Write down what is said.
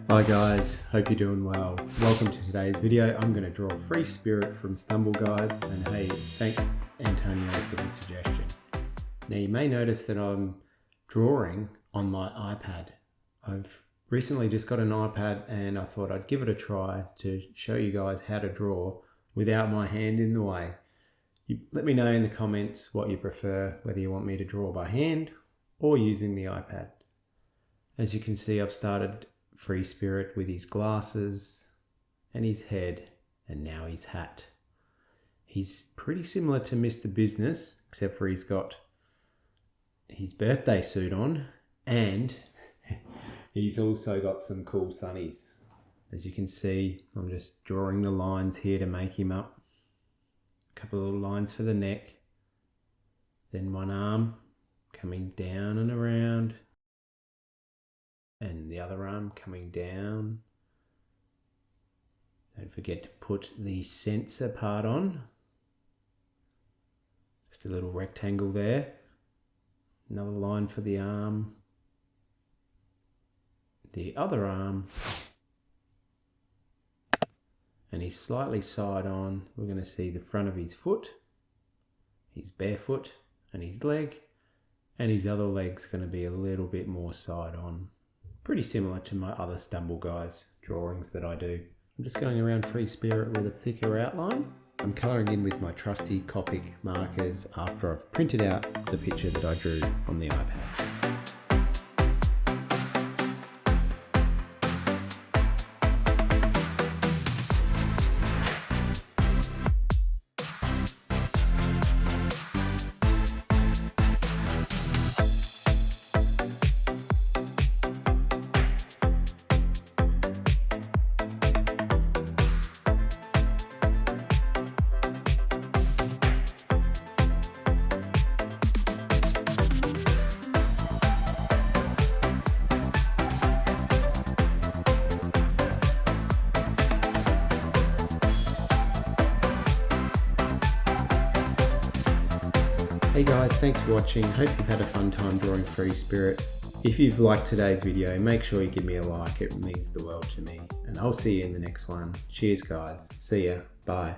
Hi guys, hope you're doing well. Welcome to today's video. I'm going to draw Free Spirit from Stumble guys, and hey, thanks Antonio for the suggestion. Now you may notice that I'm drawing on my iPad. I've recently just got an iPad and I thought I'd give it a try to show you guys how to draw without my hand in the way. Let me know in the comments what you prefer, whether you want me to draw by hand or using the iPad. As you can see, I've started Free Spirit with his glasses and his head and now his hat. He's pretty similar to Mr. Business, except for he's got his birthday suit on and he's also got some cool sunnies. As you can see, I'm just drawing the lines here to make him up. A couple of little lines for the neck, then one arm coming down and around, and the other arm coming down. Don't forget to put the sensor part on. Just a little rectangle there. Another line for the arm. The other arm. And he's slightly side on. We're going to see the front of his foot, his bare foot, and his leg. And his other leg's going to be a little bit more side on. Pretty similar to my other Stumble Guys drawings that I do. I'm just going around Free Spirit with a thicker outline. I'm colouring in with my trusty Copic markers after I've printed out the picture that I drew on the iPad. Hey guys, thanks for watching. Hope you've had a fun time drawing Free Spirit. If you've liked today's video, make sure you give me a like. It means the world to me. And I'll see you in the next one. Cheers guys. See ya. Bye.